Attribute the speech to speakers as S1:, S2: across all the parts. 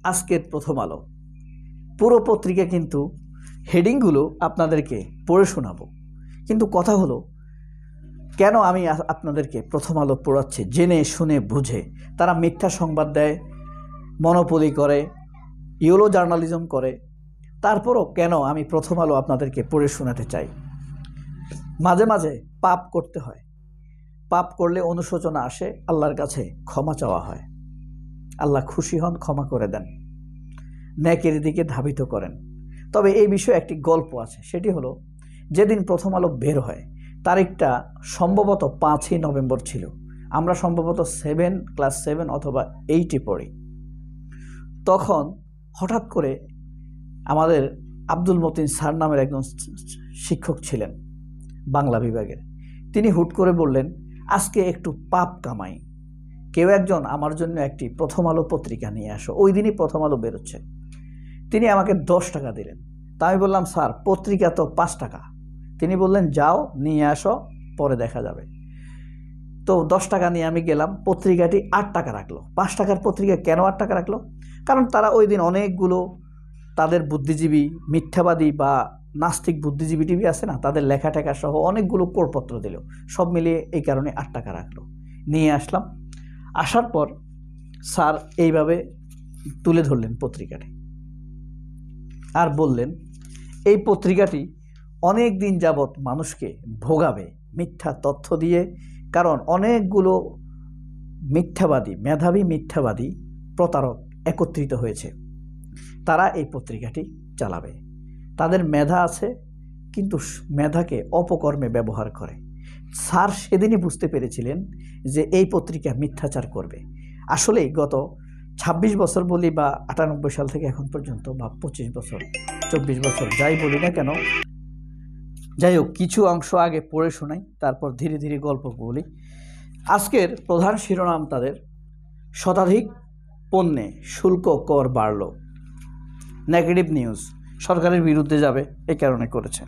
S1: আজকের প্রথম আলো পুরো পত্রিকা কিন্তু হেডিংগুলো আপনাদেরকে পড়ে শোনাবো, কিন্তু কথা হলো কেন আমি আপনাদেরকে প্রথম আলো পড়াচ্ছি? জেনে শুনে বুঝে তারা মিথ্যা সংবাদ দেয়, মনোপলি করে, ইয়েলো জার্নালিজম করে, তারপরও কেন আমি প্রথম আলো আপনাদেরকে পড়ে শোনাতে চাই? মাঝে মাঝে পাপ করতে হয়, পাপ করলে অনুশোচনা আসে, আল্লাহর কাছে ক্ষমা চাওয়া হয়, আল্লাহ খুশি হন, ক্ষমা করে দেন, নেকের দিকে ধাবিত করেন। তবে এই বিষয়ে একটি গল্প আছে, সেটি হলো যেদিন প্রথম আলো বের হয় তারিখটা সম্ভবত 5ই নভেম্বর ছিল। আমরা সম্ভবত ক্লাস 7 অথবা 8-এ পড়ি। তখন হঠাৎ করে আমাদের আব্দুল মতিন স্যার নামের একজন শিক্ষক ছিলেন বাংলা বিভাগের। তিনি হুট করে বললেন, আজকে একটু পাপ কামাই, কেউ একজন আমার জন্য একটি প্রথম আলো পত্রিকা নিয়ে আসো। ওই দিনই প্রথম আলো বেরোচ্ছে। তিনি আমাকে 10 টাকা দিলেন। তা আমি বললাম, স্যার পত্রিকা তো 5 টাকা। তিনি বললেন, যাও নিয়ে আসো, পরে দেখা যাবে। তো 10 টাকা নিয়ে আমি গেলাম, পত্রিকাটি 8 টাকা রাখলো। 5 টাকার পত্রিকা কেন 8 টাকা রাখলো? কারণ তারা ওই দিন অনেকগুলো তাদের বুদ্ধিজীবী, মিথ্যাবাদী বা নাস্তিক বুদ্ধিজীবী টিভি আছে না, তাদের লেখা টেখা সহ অনেকগুলো কোরপত্র দিল। সব মিলিয়ে এই কারণে 8 টাকা রাখলো। নিয়ে আসলাম। আসার পর স্যার এইভাবে তুলে ধরলেন পত্রিকাটি আর বললেন, এই পত্রিকাটি অনেক দিন যাবৎ মানুষকে ভোগাবে মিথ্যা তথ্য দিয়ে, কারণ অনেকগুলো মিথ্যাবাদী, মেধাবী মিথ্যাবাদী প্রতারক একত্রিত হয়েছে। তারা এই পত্রিকাটি চালাবে। তাদের মেধা আছে, কিন্তু মেধাকে অপকর্মে ব্যবহার করে। স্যার সেদিনই বুঝতে পেরেছিলেন যে এই পত্রিকা মিথ্যাচার করবে। আসলেই গত 26 বছর বলি বা 98 সাল থেকে এখন পর্যন্ত, বা 25 বছর, 24 বছর, যাই বলি না কেন, যাই হোক, কিছু অংশ আগে পড়ে শোনাই, তারপর ধীরে ধীরে গল্প বলি। আজকের প্রধান শিরোনাম তাদের, শতাধিক পণ্যে শুল্ক কর বাড়ল। নেগেটিভ নিউজ, সরকারের বিরুদ্ধে যাবে এই কারণে করেছে।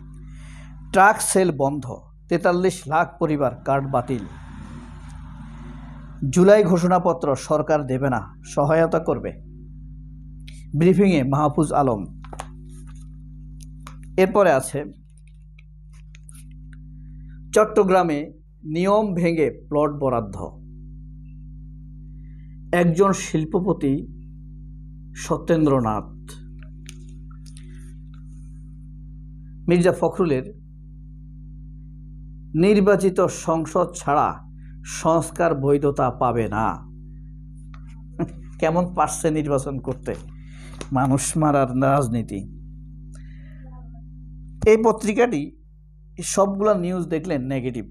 S1: ট্রাক সেল বন্ধ, 43 লাখ পরিবার কার্ড বাতিল। জুলাই ঘোষণাপত্র সরকার দেবে না, সহায়তা করবে। ব্রিফিংয়ে মাহফুজ আলম। এরপরে আছে, চট্টগ্রামে নিয়ম ভেঙে প্লট বরাদ্দ। একজন শিল্পপতি সত্যেন্দ্রনাথ মির্জা ফখরুলের নির্বাচিত সংসদ ছাড়া সংস্কার বৈধতা পাবে না। কেমন পারছে নির্বাচন করতে, মানুষ মারার রাজনীতি। এই পত্রিকাটি সবগুলা নিউজ দেখলেন নেগেটিভ।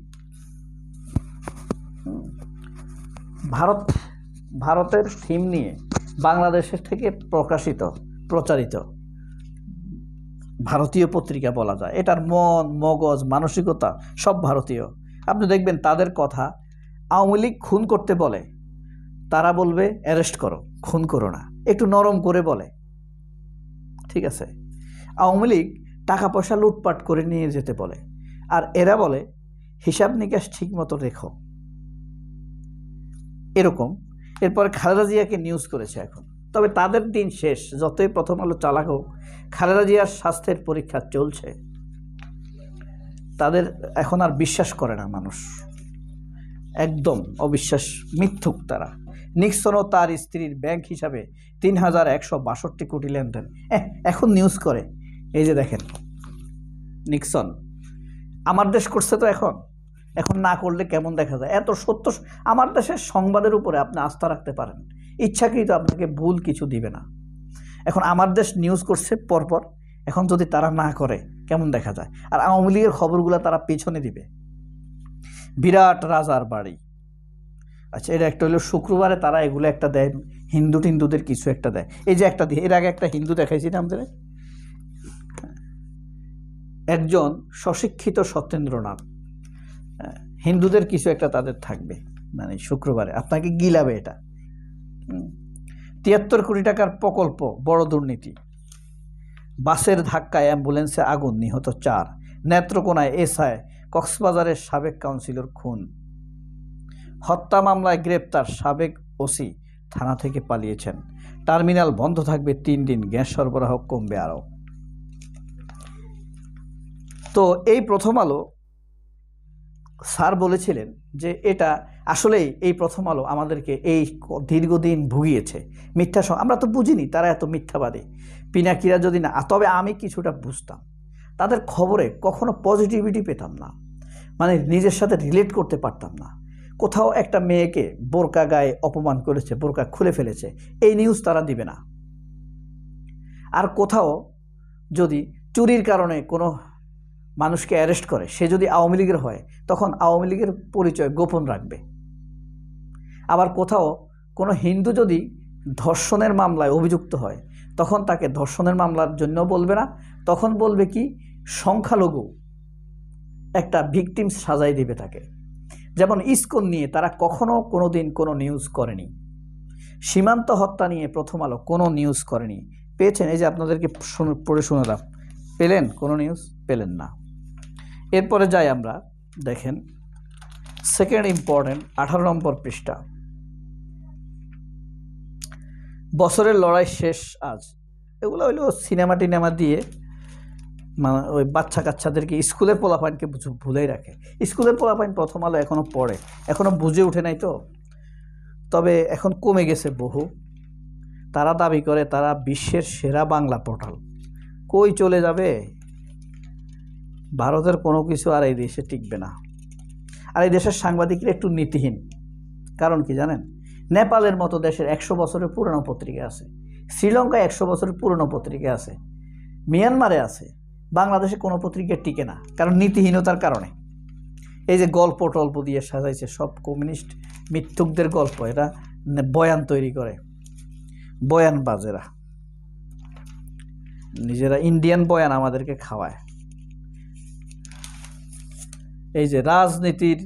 S1: ভারতের থিম নিয়ে বাংলাদেশের থেকে প্রচারিত ভারতীয় পত্রিকা বলা যায়। এটার মন, মগজ, মানসিকতা সব ভারতীয়। আপনি দেখবেন তাদের কথা, আওয়ামী লীগ খুন করতে বলে, তারা বলবে অ্যারেস্ট করো, খুন করো না, একটু নরম করে বলে। ঠিক আছে, আওয়ামী লীগ টাকা পয়সা লুটপাট করে নিয়ে যেতে বলে, আর এরা বলে হিসাব নিকাশ ঠিক মতো রেখো, এরকম। এরপর খালেদা জিয়াকে নিউজ করেছে এখন। তবে তাদের দিন শেষ, যতই প্রথম আলো চালাক হোক, খালেদা জিয়ার স্বাস্থ্যের পরীক্ষা চলছে। তাদের এখন আর বিশ্বাস করে না মানুষ, একদম অবিশ্বাস, মিথ্যুক তারা। নিক্সন ও তার স্ত্রীর ব্যাংক হিসাবে 3162 কোটি লেনদেন এখন নিউজ করে। এই যে দেখেন, নিক্সন আমার দেশ করছে, তো এখন না করলে কেমন দেখা যায়? এত সত্য আমার দেশের সংবাদের উপরে আপনি আস্থা রাখতে পারেন, ইচ্ছাকৃত আপনাকে ভুল কিছু দিবে না। এখন আমার দেশ নিউজ করছে পরপর, এখন যদি তারা না করে কেমন দেখা যায়? আর আওয়ামী লীগের খবরগুলো তারা পেছনে দিবে। বিরাট রাজার বাড়ি, আচ্ছা, এটা একটা হলো শুক্রবারে তারা এগুলো একটা দেয়, হিন্দুদের কিছু একটা দেয়। এই যে একটা দিয়ে, এর আগে একটা হিন্দু দেখাইছি না আমাদের, একজন স্বশিক্ষিত সত্যেন্দ্রনাথ, হিন্দুদের কিছু একটা তাদের থাকবে, মানে শুক্রবারে আপনাকে গিলাবে এটা। 73 কোটি টাকার প্রকল্প, বড় দুর্নীতি। বাসের ধাক্কায় অ্যাম্বুলেন্সে আগুন, নিহত 4। নেত্রকোনায় এসআই, কক্সবাজারের সাবেক কাউন্সিলর খুন। হত্যা মামলায় গ্রেপ্তার সাবেক ওসি, থানা থেকে পালিয়েছেন। টার্মিনাল বন্ধ থাকবে 3 দিন, গ্যাস সরবরাহ কমবে আরও। তো এই প্রথম আলো স্যার বলেছিলেন যে এটা আসলেই এই প্রথম আলো আমাদেরকে এই দীর্ঘদিন ভুগিয়েছে মিথ্যা। আমরা তো বুঝিনি তারা এত মিথ্যাবাদী পিনাকিরা যদি না, তবে আমি কিছুটা বুঝতাম। তাদের খবরে কখনো পজিটিভিটি পেতাম না, মানে নিজের সাথে রিলেট করতে পারতাম না। কোথাও একটা মেয়েকে বোরকা গায়ে অপমান করেছে, বোরকা খুলে ফেলেছে, এই নিউজ তারা দিবে না। আর কোথাও যদি চুরির কারণে কোনো মানুষকে অ্যারেস্ট করে, সে যদি আওয়ামী লীগের হয়, তখন আওয়ামী লীগের পরিচয় গোপন রাখবে। আবার কোথাও কোনো হিন্দু যদি ধর্ষণের মামলায় অভিযুক্ত হয়, তখন তাকে ধর্ষণের মামলার জন্য বলবে না, তখন বলবে কি সংখ্যালঘু একটা ভিকটিম সাজাই দিবে তাকে। যেমন ইসকন নিয়ে তারা কখনো কোনো দিন কোনো নিউজ করেনি, সীমান্ত হত্যা নিয়ে প্রথম আলো কোনো নিউজ করেনি। পেয়েছেন? এই যে আপনাদেরকে পড়ে শোনালাম, পেলেন কোনো নিউজ? পেলেন না। এরপরে যাই আমরা, দেখেন সেকেন্ড ইম্পর্টেন্ট 18 নম্বর পৃষ্ঠা, বছরের লড়াই শেষ আজ। এগুলো হইলো সিনেমা টিনেমা দিয়ে মানে ওই বাচ্চা কাচ্চাদেরকে, স্কুলের পোলাপাইনকে ভুলেই রাখে। স্কুলের পোলাপাইন প্রথম আলো এখনও পড়ে, এখনও বুঝে ওঠে নাই তো, তবে এখন কমে গেছে বহু। তারা দাবি করে তারা বিশ্বের সেরা বাংলা পোর্টাল। কই চলে যাবে? ভারতের কোনো কিছু আর এই দেশে টিকবে না। আর এই দেশের সাংবাদিকরা একটু নীতিহীন। কারণ কি জানেন? নেপালের মতো দেশের 100 বছরের পুরনো পত্রিকা আছে, শ্রীলঙ্কায় 100 বছরের পুরনো পত্রিকা আছে, মিয়ানমারে আছে, বাংলাদেশে কোনো পত্রিকা টিকে না, কারণ নীতিহীনতার কারণে। এই যে গল্প টল্প দিয়ে সাজাইছে, সব কমিউনিস্ট মিথ্যুকদের গল্প, এরা বয়ান তৈরি করে, বয়ান বাজেরা, নিজেরা ইন্ডিয়ান বয়ান আমাদেরকে খাওয়ায়। এই যে রাজনীতির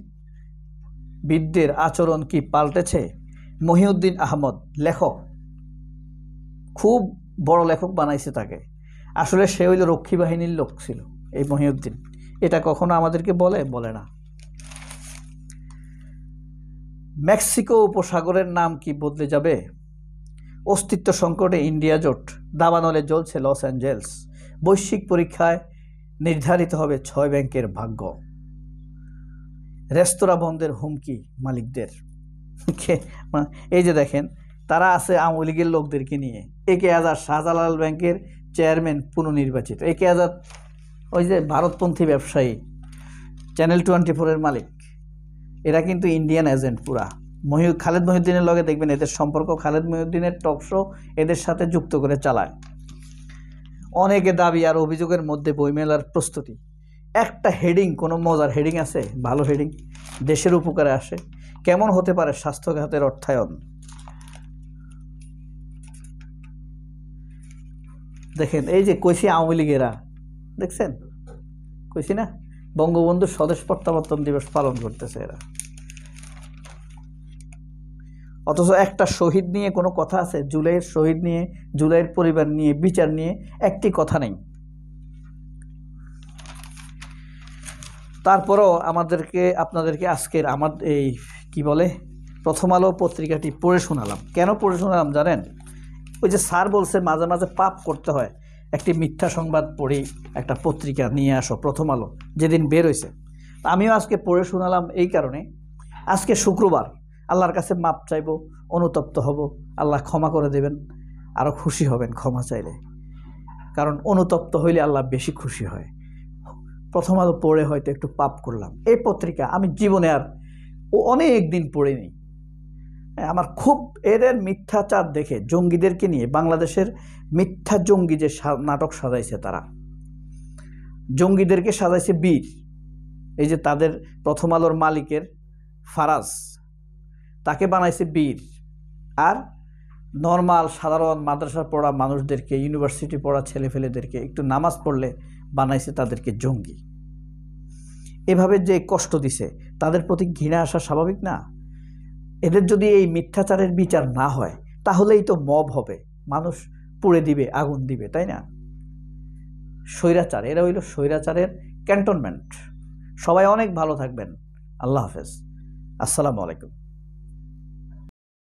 S1: বিদদের আচরণ কি পাল্টেছে? মহিউদ্দিন আহমদ লেখক, খুব বড় লেখক বানাইছে তাকে। আসলে সে হইল রক্ষী বাহিনীর লোক ছিল এই মহিউদ্দিন। এটা কখনো আমাদেরকে বলে না। মেক্সিকো উপসাগরের নাম কি বদলে যাবে? অস্তিত্ব সংকটে ইন্ডিয়া জোট, দাবানলে জ্বলছে লস অ্যাঞ্জেলস, বৈশ্বিক পরীক্ষায় নির্ধারিত হবে 6 ব্যাংকের ভাগ্য, রেস্তোরাঁ বন্ধের হুমকি মালিকদের। এই যে দেখেন, তারা আছে আওয়ামী লীগের লোকদেরকে নিয়ে। একে আজাদ শাহজালাল ব্যাংকের চেয়ারম্যান পুনর্নির্বাচিত, একে আজাদ ওই যে ভারতপন্থী ব্যবসায়ী, চ্যানেল 24-এর মালিক, এরা কিন্তু ইন্ডিয়ান এজেন্ট পুরা। খালেদ মহিউদ্দিনের লগে দেখবেন এদের সম্পর্ক, খালেদ মহিউদ্দিনের টক শো এদের সাথে যুক্ত করে চালায়। অনেকে দাবি আর অভিযোগের মধ্যে বইমেলার প্রস্তুতি। একটা হেডিং, কোনো মজার হেডিং আছে? ভালো হেডিং, দেশের উপকারে আসে। কেমন হতে পারে স্বাস্থ্য খাতের অর্থায়ন? দেখেন এই যে কইছি আওয়ামী লীগেরা, দেখছেন কইছি না, বঙ্গবন্ধুর স্বদেশ প্রত্যাবর্তন দিবস পালন করতেছে এরা। অথচ একটা শহীদ নিয়ে কোনো কথা আছে? জুলাইয়ের শহীদ নিয়ে, জুলাইয়ের পরিবার নিয়ে, বিচার নিয়ে একটি কথা নেই। তারপরও আপনাদেরকে আজকের আমার এই কি বলে প্রথম আলো পত্রিকাটি পড়ে শোনালাম। কেন পড়ে শোনালাম জানেন? ওই যে স্যার বলছে মাঝে মাঝে পাপ করতে হয়, একটি মিথ্যা সংবাদ পড়ি, একটা পত্রিকা নিয়ে আসো প্রথম আলো, যেদিন বের হয়েছে। আমিও আজকে পড়ে শোনালাম এই কারণে, আজকে শুক্রবার, আল্লাহর কাছে মাপ চাইব, অনুতপ্ত হব, আল্লাহ ক্ষমা করে দেবেন, আরও খুশি হবেন ক্ষমা চাইলে, কারণ অনুতপ্ত হইলে আল্লাহ বেশি খুশি হয়। প্রথম আলো পড়ে হয়তো একটু পাপ করলাম। এই পত্রিকা আমি জীবনে আর অনেক দিন পড়িনি। আমার খুব এদের মিথ্যাচার দেখে, জঙ্গিদেরকে নিয়ে বাংলাদেশের মিথ্যা জঙ্গি যে নাটক সাজাইছে, তারা জঙ্গিদেরকে সাজাইছে বীর। এই যে তাদের প্রথম আলোর মালিকের ফারাজ, তাকে বানাইছে বীর, আর নর্মাল সাধারণ মাদ্রাসা পড়া মানুষদেরকে, ইউনিভার্সিটি পড়া ছেলেফেলেদেরকে একটু নামাজ পড়লে বানাইছে তাদেরকে জঙ্গি। এভাবে যে কষ্ট দিছে, তাদের প্রতি ঘৃণা আসা স্বাভাবিক না? এদের যদি এই মিথ্যাচারের বিচার না হয়, তাহলেই তো মব হবে, মানুষ পুড়ে দিবে, আগুন দিবে, তাই না? স্বৈরাচার, এরা হইল স্বৈরাচারের ক্যান্টনমেন্ট। সবাই অনেক ভালো থাকবেন। আল্লাহ হাফেজ, আসসালামু আলাইকুম।